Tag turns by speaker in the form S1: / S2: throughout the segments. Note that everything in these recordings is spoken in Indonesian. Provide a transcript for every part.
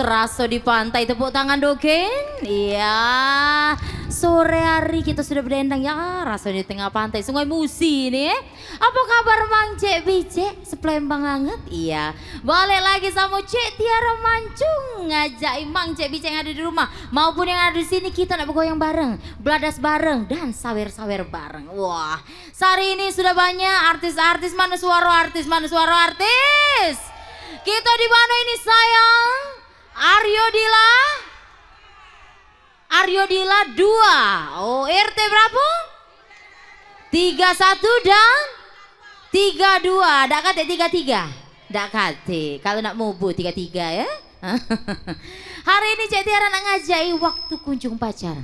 S1: Seraso di pantai, tepuk tangan Dogen. Iya, sore hari kita sudah berdendang ya, rasanya di tengah pantai, sungai Musi nih. Apa kabar Mang Cek Bicek, seplembang banget? Iya, balik lagi sama Cek Tiara Mancung, ngajak Mang Cek Bicek yang ada di rumah maupun yang ada di sini, kita nak bergoyang bareng, beladas bareng dan sawer-sawer bareng. Wah, hari ini sudah banyak artis-artis, mana suara artis, mana suara artis. Kita di mana ini sayang? Aryo Dila 2. Oh, RT berapa? 31 dan 32. Dak kate 33. Dak kate. Kalau nak mubu 33 ya. Hari ini Cek Tiara nak ngajai waktu kunjung pacar.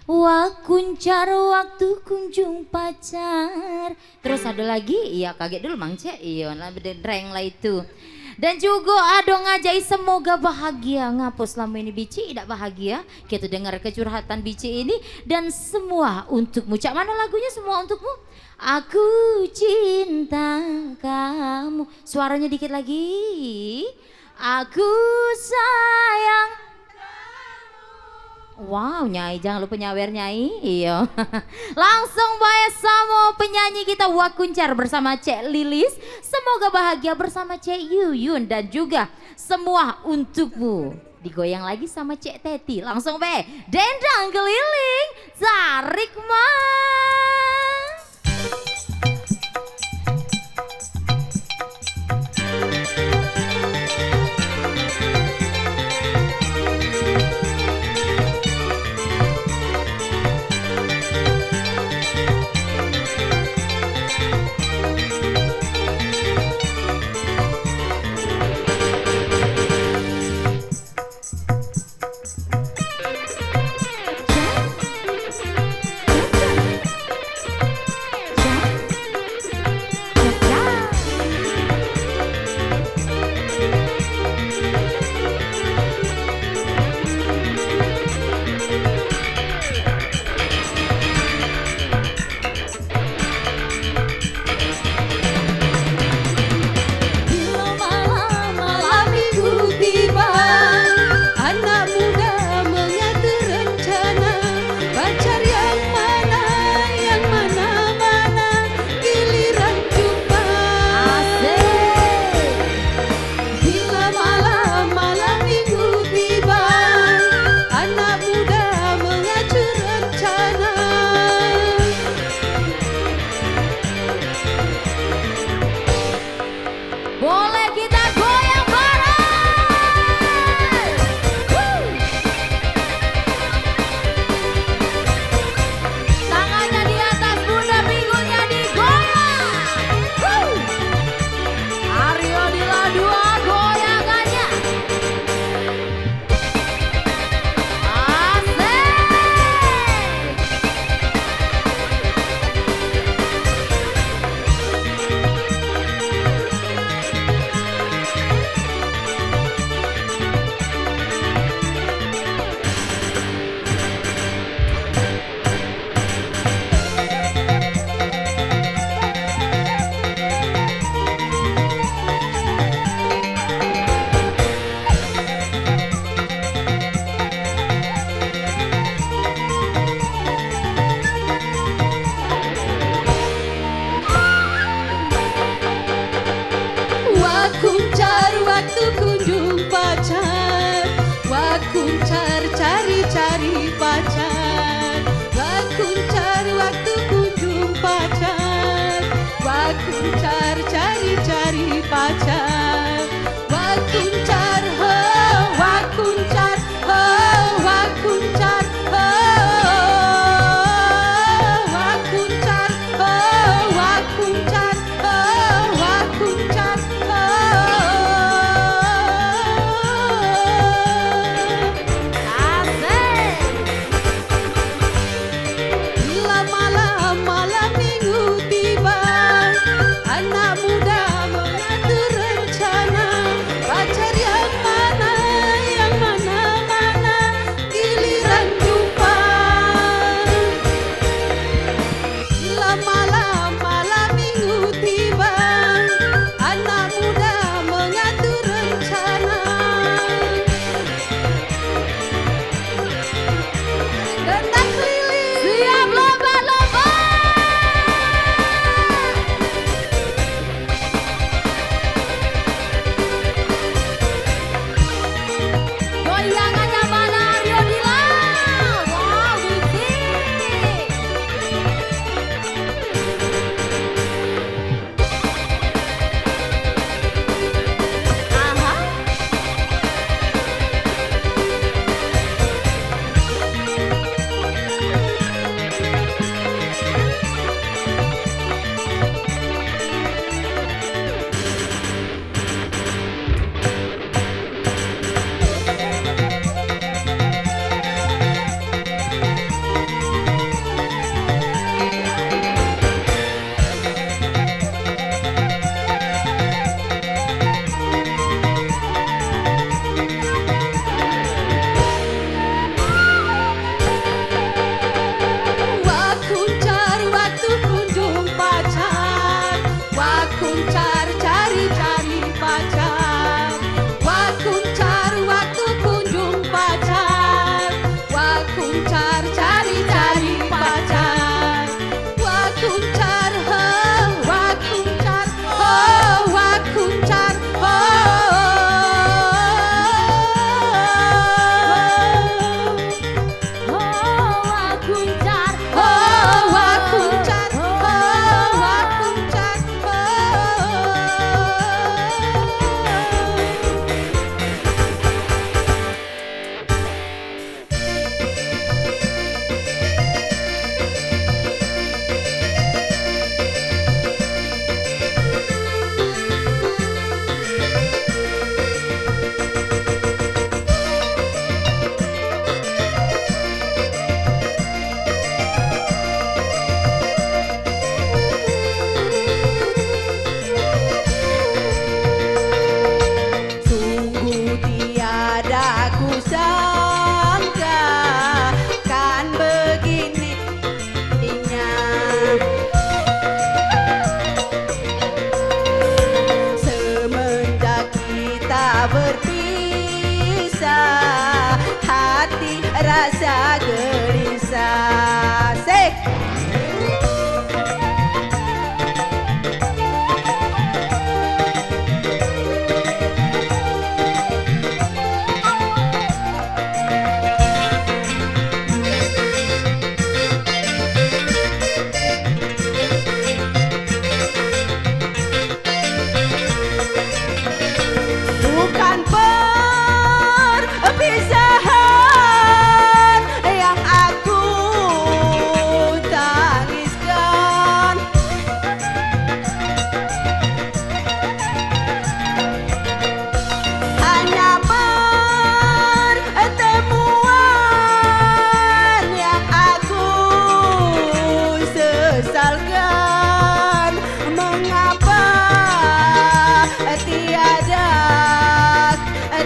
S1: Waktu kunjung pacar. Terus ada lagi, iya kaget dulu Mang Cek. Iya, berdendreng lah itu. Dan juga ada ngajai semoga bahagia. Ngapa selama ini Bici tidak bahagia? Kita dengar kecurhatan Bici ini. Dan semua untukmu. Cak mana lagunya semua untukmu? Aku cinta kamu. Suaranya dikit lagi. Aku sayang. Wow, Nyai jangan lupa nyawer Nyai. Iya. Langsung bae sama penyanyi kita Wakuncar bersama Cek Lilis. Semoga bahagia bersama Cek Yuyun dan juga semua untukmu. Digoyang lagi sama Cek Teti. Langsung bae dendang keliling tarik mas.
S2: Malam minggu tiba, anak muda mengatur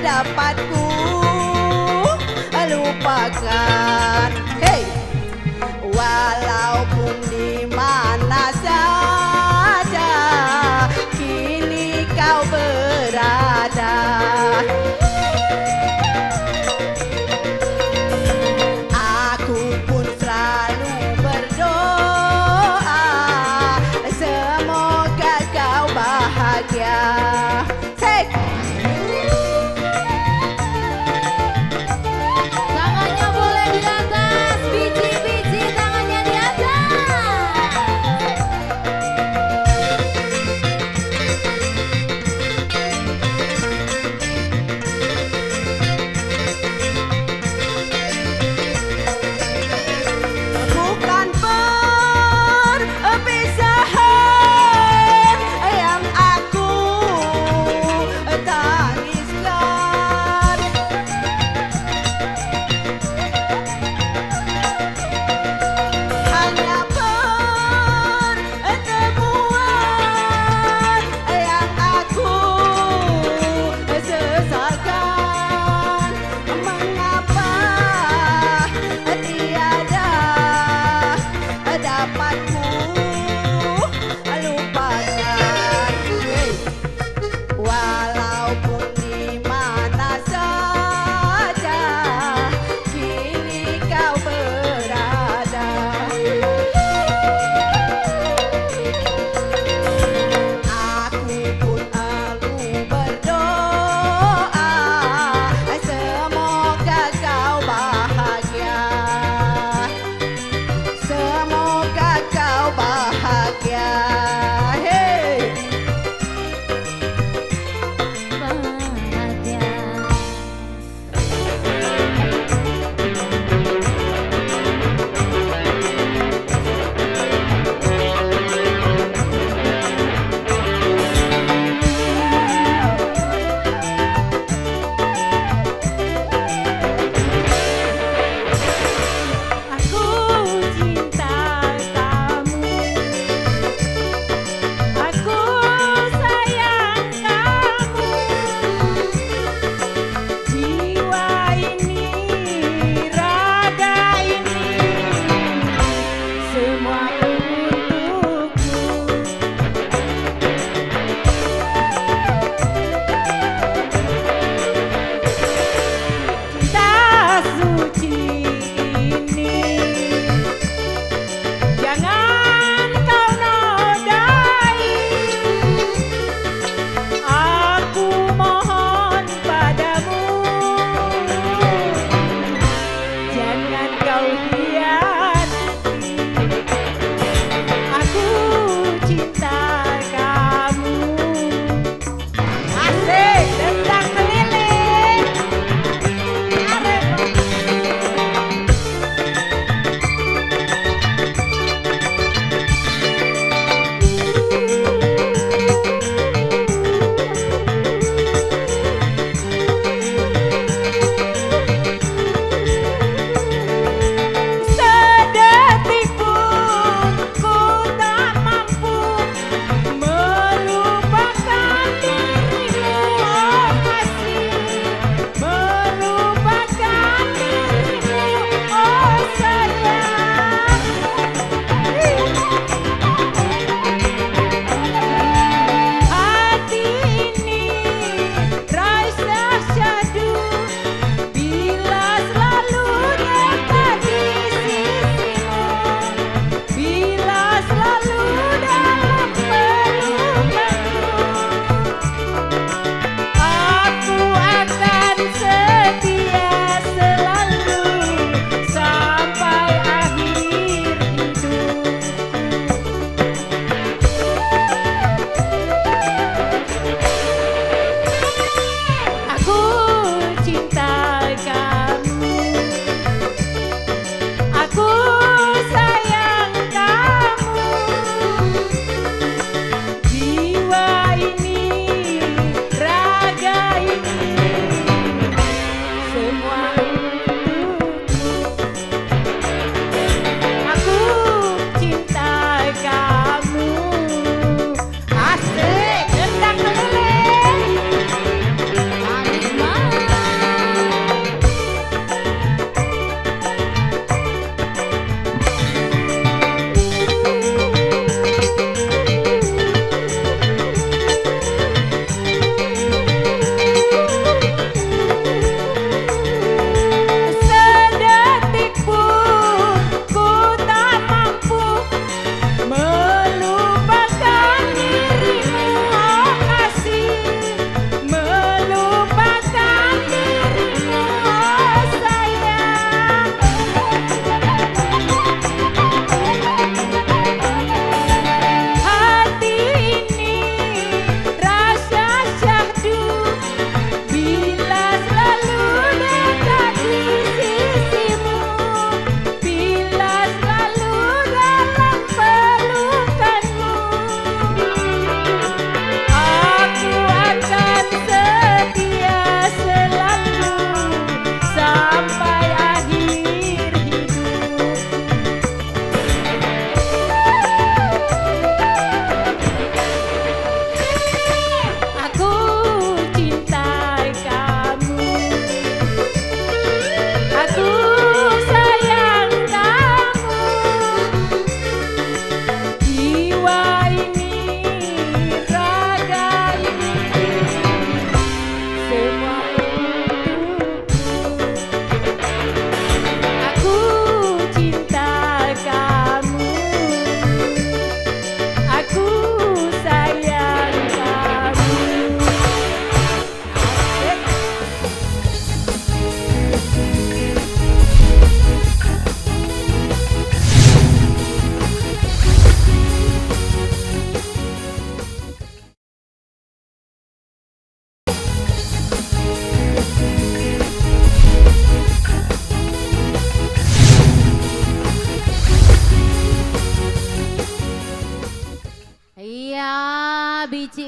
S2: dapat ku lupakan. Hey, walaupun di mana saja kini kau berada, aku pun selalu berdoa semoga kau bahagia. Hey.
S1: Tangannya boleh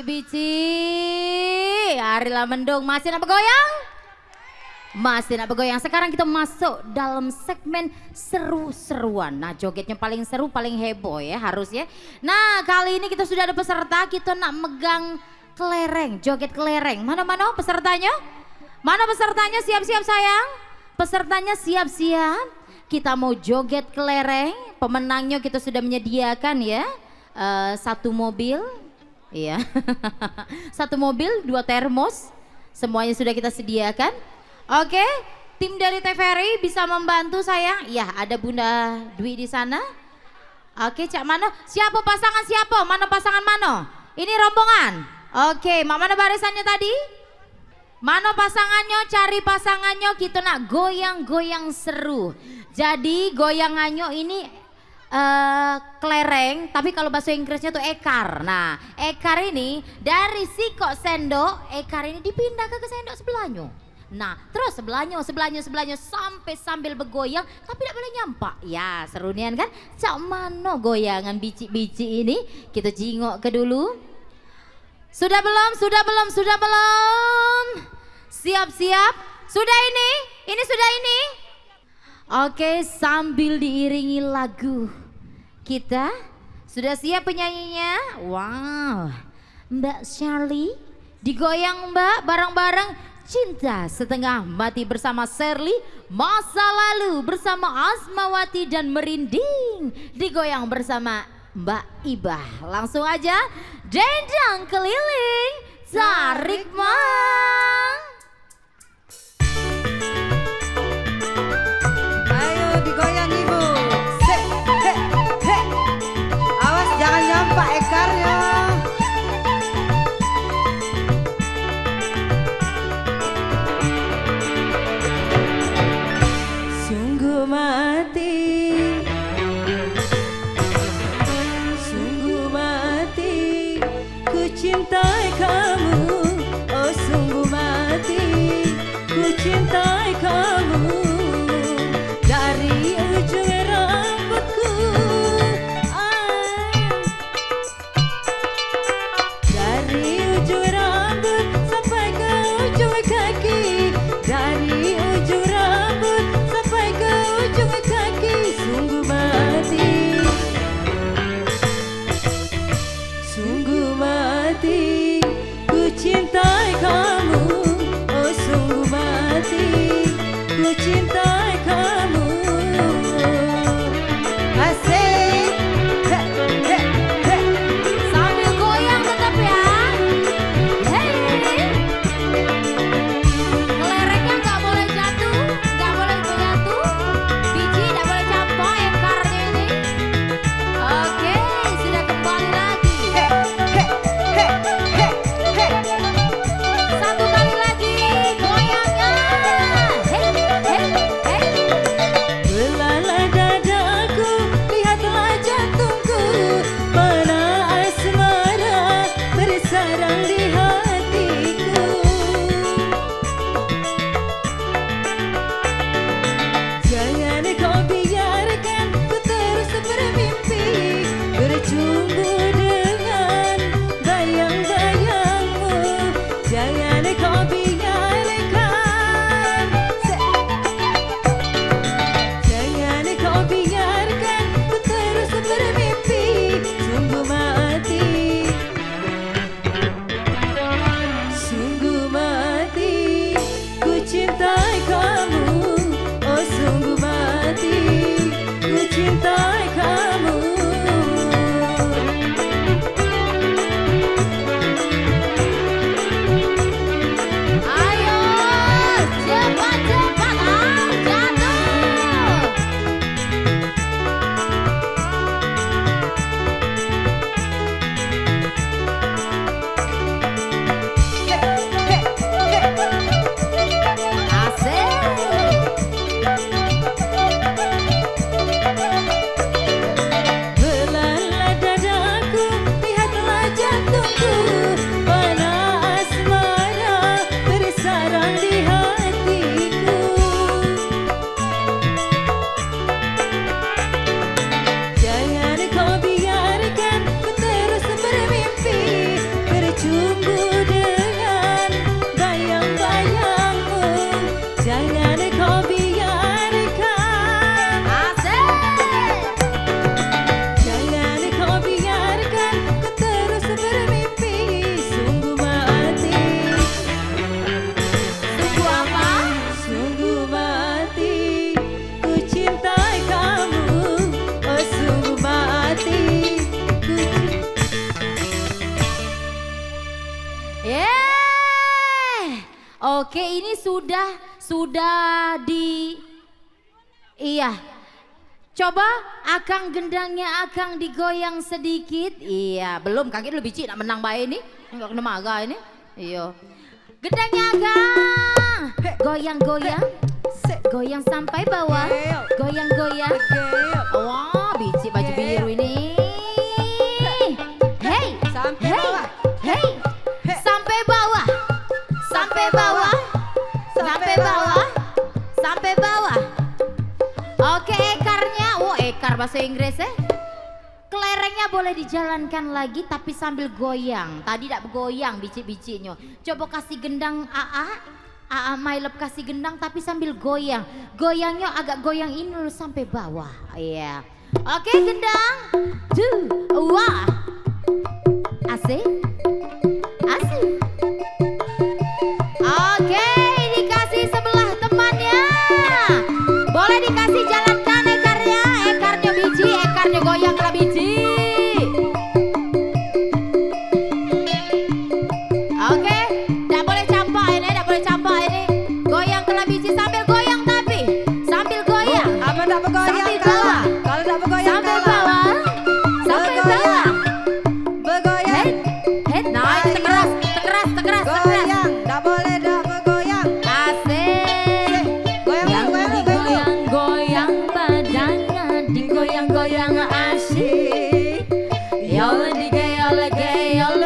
S1: bici. Hari lah mendung, masih nak bergoyang? Masih nak bergoyang. Sekarang kita masuk dalam segmen seru-seruan. Nah, jogetnya paling seru, paling heboh ya harus ya. Nah, kali ini kita sudah ada peserta, kita nak megang kelereng, joget kelereng. Mana-mana pesertanya? Mana pesertanya? Siap-siap sayang. Pesertanya siap-siap. Kita mau joget kelereng. Pemenangnya kita sudah menyediakan ya. Satu mobil. Iya. Satu mobil, 2 termos. Semuanya sudah kita sediakan. Oke, tim dari TVRI bisa membantu saya? Ya, ada Bunda Dwi di sana. Oke, Cak Mano. Siapa pasangan siapa? Mana pasangan Mano? Ini rombongan. Oke, mana barisannya tadi? Mana pasangannya? Cari pasangannya. Kita nak goyang-goyang seru. Jadi goyangannya ini kelereng, tapi kalau bahasa Inggrisnya tuh ekar. Nah, ekar ini dari sikok sendok, ekar ini dipindah ke sendok sebelahnya. Nah, terus sebelahnya sampai sambil bergoyang, tapi tidak boleh nyampak. Ya, seru nian kan? Cak mano goyangan bici-bici ini? Kita jingok ke dulu. Sudah belum? Siap-siap? Sudah ini? Ini sudah ini? Oke, sambil diiringi lagu. Kita sudah siap penyanyinya? Wow. Mbak Shirley, digoyang Mbak bareng-bareng. Cinta Setengah Mati bersama Shirley, Masa Lalu bersama Asmawati dan Merinding digoyang bersama Mbak Ibah. Langsung aja, dendang keliling, tarik mang.
S2: Ayo digoyang ibu. Awas jangan nyampak ekarnya. Sungguh mati, ku cintai kamu. Oh sungguh mati, ku cintai kamu. Dari ujung rambutku, dari ujung rambut sampai ke ujung kaki. Dari ujung rambut sampai ke ujung kaki. Sungguh mati, ku cintai kamu. Oh sungguh mati, ku cintai kamu. Asik.
S1: Sambil goyang tetap ya. Hey. Kelerengnya nggak boleh jatuh, biji nggak boleh campur ekarnya ini. Oke, sudah kembali lagi. Satu kali lagi goyangnya. Hey. Oke, ini sudah iya. Coba akang gendangnya akang digoyang sedikit. Iya, belum kaget lu biji nak menang bae ini. Enggak kena maga ini. Iya. Gendangnya akang. Goyang-goyang. Goyang sampai bawah. Goyang-goyang. Wah, biji baju biru ini. Hey,
S2: Sampai bawah.
S1: hey, sampai bawah. Sampai bawah. Sampai bawah. Sampai bawah. Oke, ekarnya. Oh, ekar bahasa Inggris ya. Kelerengnya boleh dijalankan lagi tapi sambil goyang. Tadi tidak goyang biji-bijinya. Coba kasih gendang AA my love kasih gendang tapi sambil goyang. Goyangnya agak goyang ini dulu sampai bawah. Iya. Oke, gendang. 2, 1. Asik. Asik. Oke, dikasih sebelah temannya. Boleh dikasih jalankan ekarnya. Ekarnya biji, ekarnya goyang ke biji. Oke, tidak boleh campak ini, tidak boleh campak ini. Goyang ke biji sambil goyang tapi sambil goyang.
S2: Apa tak bergoyang
S1: Sambil
S2: kalah?
S1: bawah.
S2: Kalau tak bergoyang
S1: Sampai
S2: kalah.
S1: bawah. Sampai bawah.
S2: Bergoyang.
S1: Head. Nah, itu tekeras.
S2: Goyang. Tak boleh tak bergoyang.
S1: Asik.
S2: Goyang
S1: Yang
S2: dulu, goyang dulu, goyang dulu.
S1: digoyang-goyang badannya, digoyang-goyang asik. Yole digeyol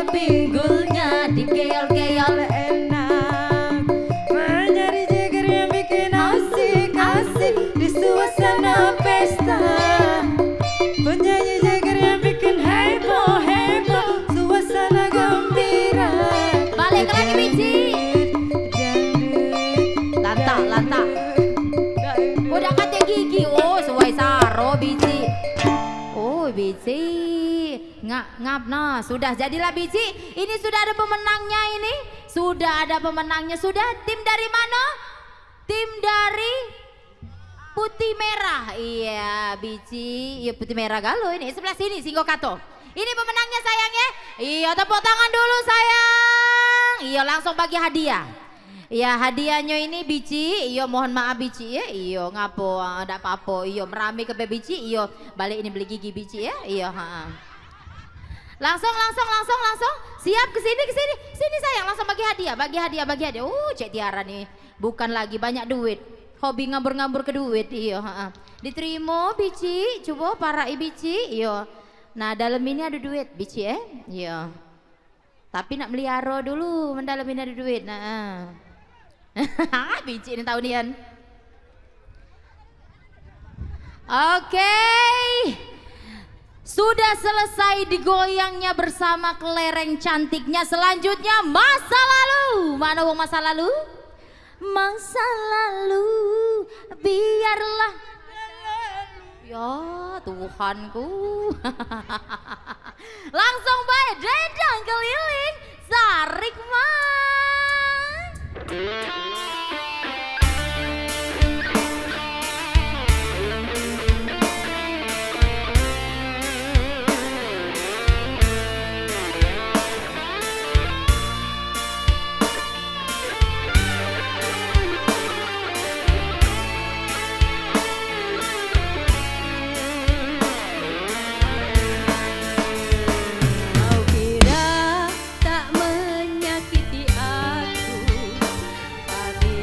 S1: pinggulnya, digeyol-geyol
S2: Enak mencari jeger yang bikin asik-asik di suasana pesta. Penyanyi jeger yang bikin heboh-heboh, suasana gembira.
S1: Balik lagi biji. Lantak. Udah kata gigi. Oh, sesuai saro biji. Oh, biji. Ngap nah, sudah jadilah biji. Ini sudah ada pemenangnya ini. Sudah ada pemenangnya. Sudah tim dari mana? Tim dari Putih Merah. Iya, biji. Iya, Putih Merah galuh ini. Sebelah sini Singgo Kato. Ini pemenangnya sayangnya. Iya, tepuk tangan dulu sayang. Iya, langsung bagi hadiah. Iya, hadiahnya ini biji. Iya, mohon maaf biji ya. Iya, ngapo ada apa-apa. Iya, merame ke biji. Iya, balik ini beli gigi biji ya. Iya, Langsung. Siap ke sini. Sini sayang, langsung bagi hadiah. Cek Tiara nih. Bukan lagi banyak duit. Hobi ngambur-ngambur ke duit. Iya, Diterima biji. Coba para biji. Iya. Nah, dalam ini ada duit biji ya. Iya. Tapi nak melihara dulu, mendalam ini ada duit. Nah. Biji ini tahunian. Oke. Sudah selesai digoyangnya bersama kelereng cantiknya. Selanjutnya masa lalu. Mana wong masa lalu? Masa lalu biarlah. Ya Tuhanku. Langsung baik dendang keliling Sarikman.
S2: Kau kira tak menyakiti aku, tapi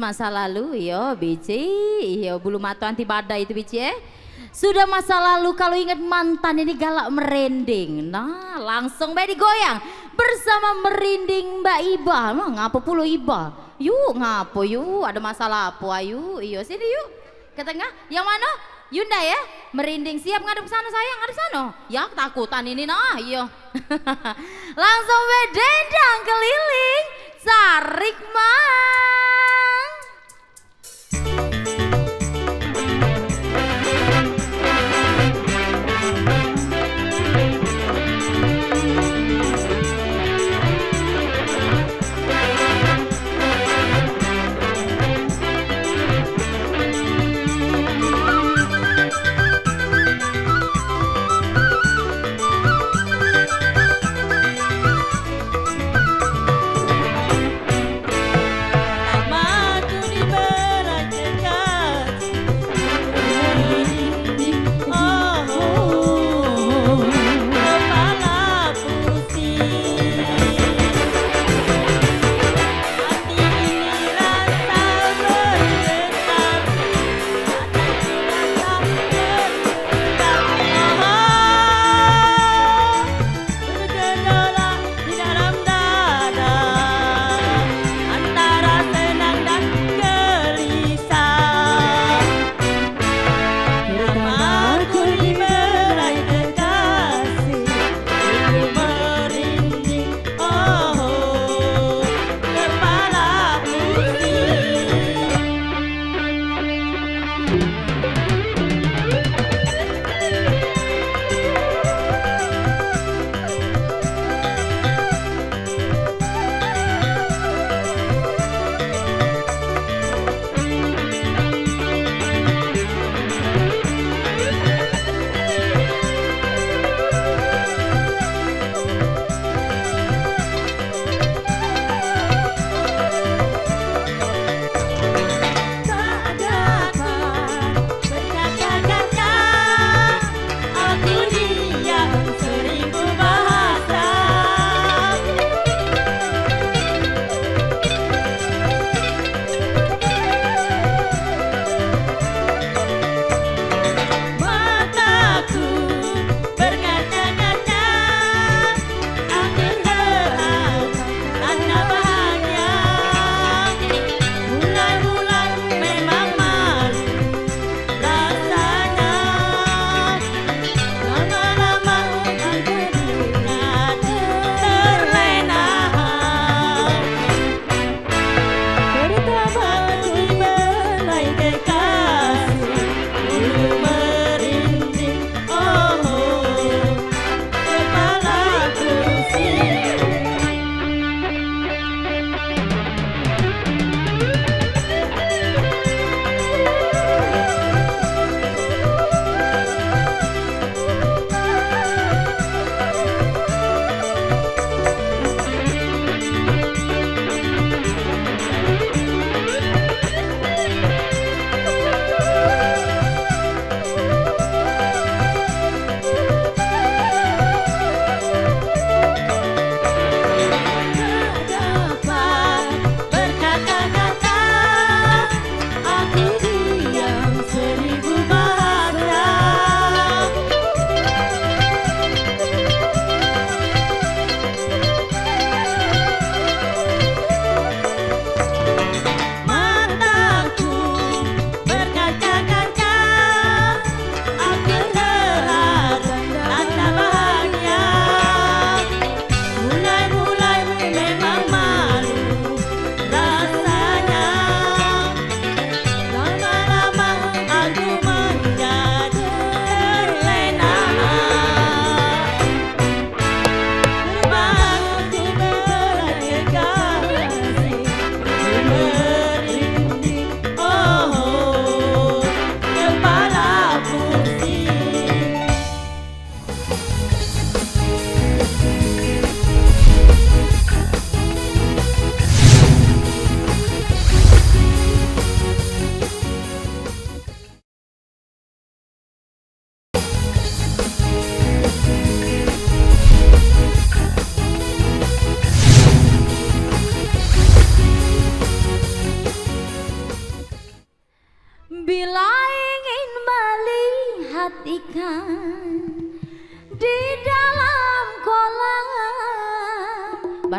S1: masa lalu, yo Bici, yo bulu mata anti badai itu Bici ya. Sudah masa lalu kalau ingat mantan ini galak merinding. Nah langsung bae digoyang bersama merinding Mbak Iba. Nah, ngapa pula Iba? Yuk ngapo yuk, ada masalah apa ayo? Iyo sini yuk ke tengah. Yang mana? Yunda ya, merinding siap ngadep sana sayang, ngadep sana. Ya ketakutan ini nah, iyo. Langsung bedendang keliling, sarik mang.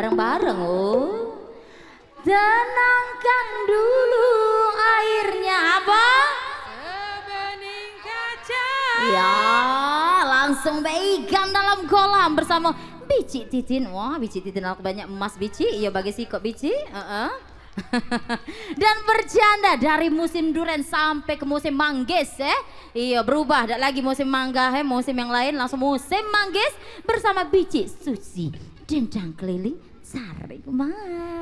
S1: bareng-bareng. Oh. Tenangkan dulu airnya apa?
S2: Sebening kaca.
S1: Ya, langsung beikan dalam kolam bersama Bici Titin. Wah, Bici Titin aku banyak emas Bici. Iya bagi si kok Bici. Dan bercanda dari musim duren sampai ke musim manggis Iya berubah, tidak lagi musim mangga musim yang lain langsung musim manggis bersama Bici Susi. Dendang keliling cari kemana?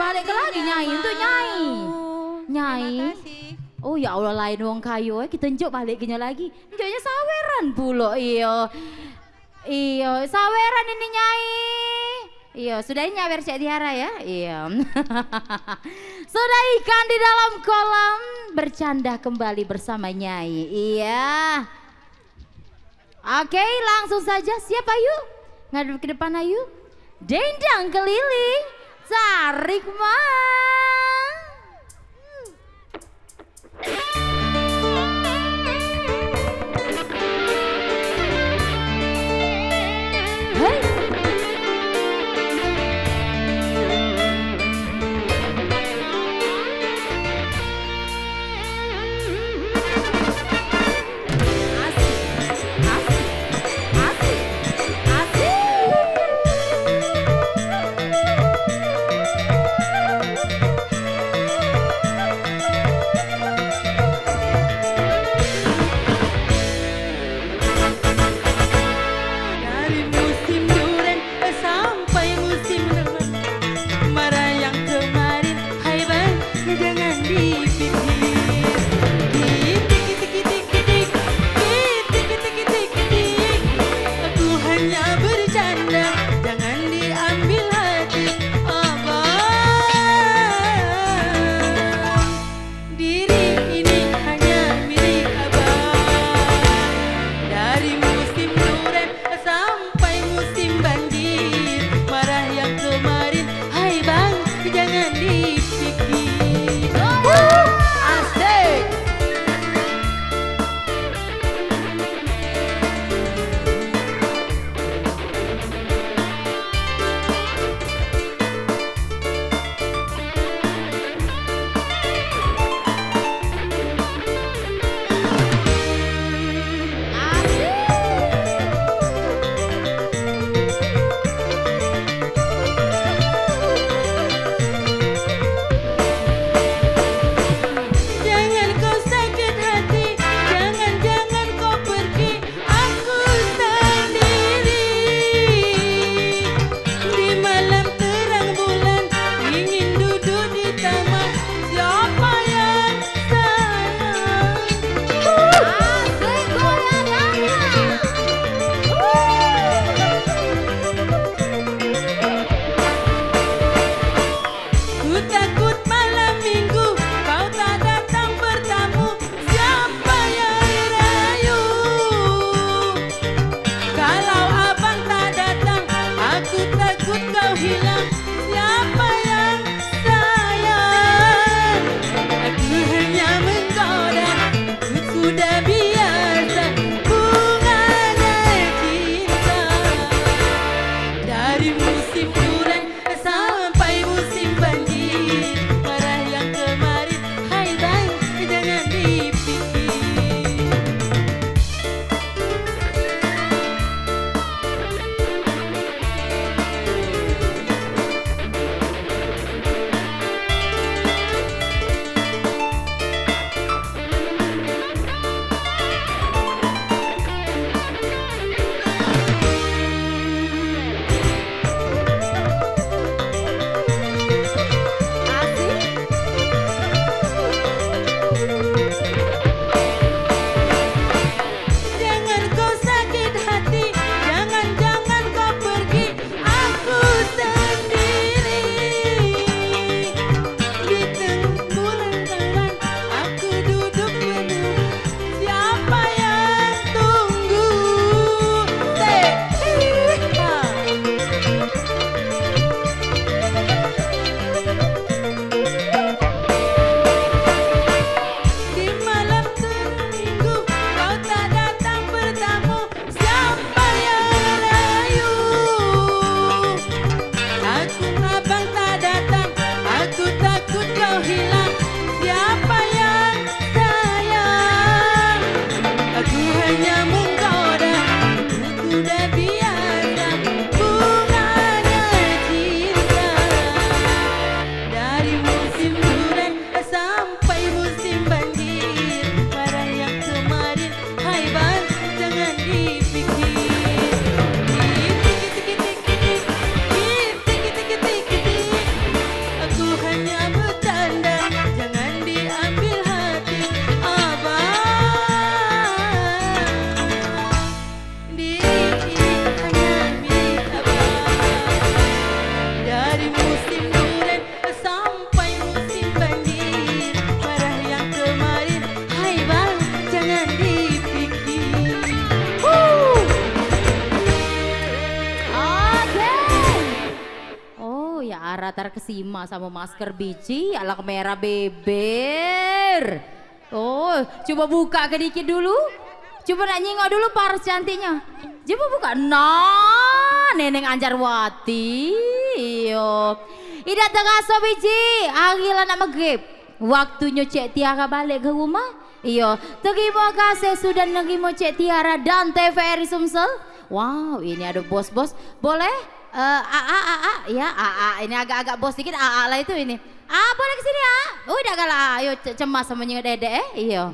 S1: balik ke lagi Nyai untuk Nyai. Nyai.
S2: Terima kasih.
S1: Oh ya Allah lain wong kayu kita njuk balik kenya lagi. Njuknya saweran pula iya. Iya, saweran ini Nyai. Iya, sudah ini nyawer Cek Tiara ya? Iya. Sudah ikan di dalam kolam bercanda kembali bersama Nyai. Iya. Oke, langsung saja. Siap ayu? Ngadep ke depan ayu. Dendang keliling. Tarik mang. ya rata kesima sama masker biji ala merah beber. Oh, coba buka sedikit dulu. Coba nak nyingok dulu paras cantiknya. Coba buka. Nah, Neneng Anjarwati. Iyo. Ida terasa biji. Akhirnya nak maghrib. Waktunya Cik Tiara balik ke rumah. Iyo. Terima kasih sudah nerima Cik Tiara dan TVRI Sumsel. Wow, ini ada bos-bos. Boleh? Ya, ini agak-agak bos dikit. Lah itu ini. Boleh kesini udah galah. Ayo cemas sama dede Iyo.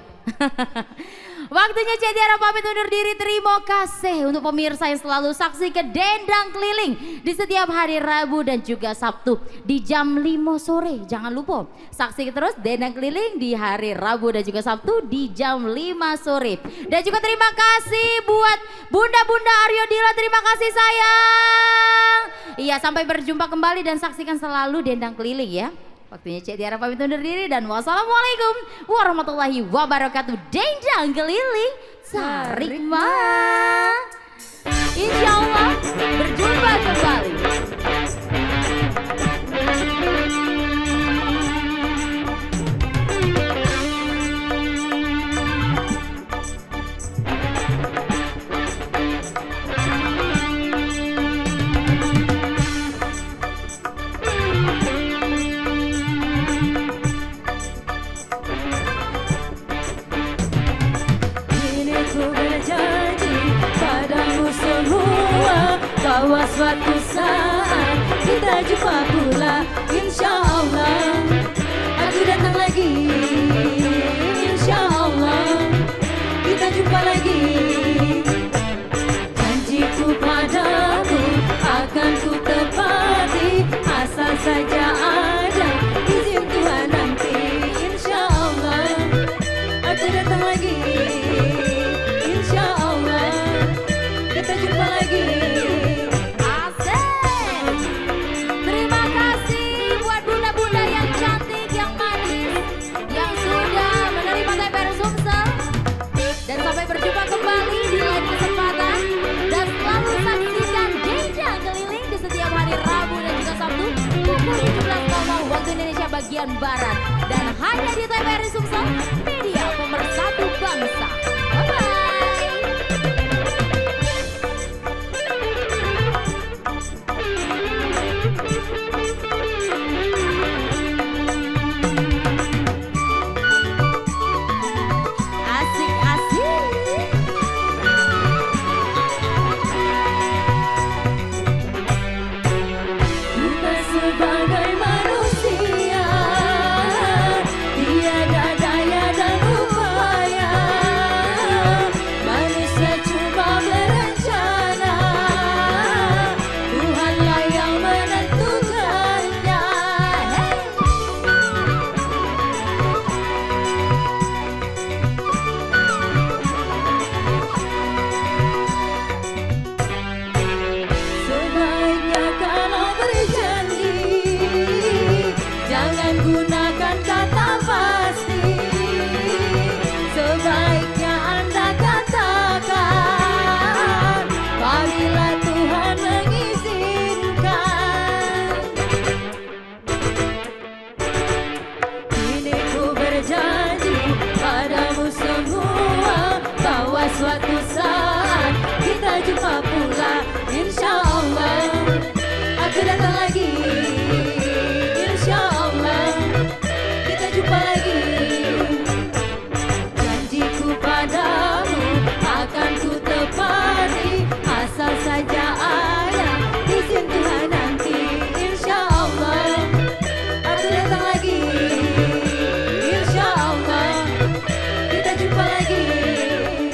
S1: Waktunya Cik Tiara pamit undur diri. Terima kasih untuk pemirsa yang selalu saksikan Dendang Keliling di setiap hari Rabu dan juga Sabtu di jam 5 sore. Jangan lupa saksikan terus Dendang Keliling di hari Rabu dan juga Sabtu di jam 5 sore. Dan juga terima kasih buat Bunda-Bunda Aryo Dila, terima kasih sayang. Iya, sampai berjumpa kembali dan saksikan selalu Dendang Keliling ya. Waktunya Cik Tiara pamit undur diri dan wassalamualaikum warahmatullahi wabarakatuh. Dendang Keliling Sarikma. Insya Allah berjumpa kembali.
S3: Bahwa suatu saat kita jumpa pula, insya Allah aku datang lagi, insya Allah kita jumpa lagi. Janjiku padamu akan ku tepati, asal saja ada izin Tuhan nanti, insya Allah aku datang lagi, insya Allah kita jumpa lagi.
S1: Bagian Barat dan hanya di TVRI Sumsel, media pemersatu bangsa.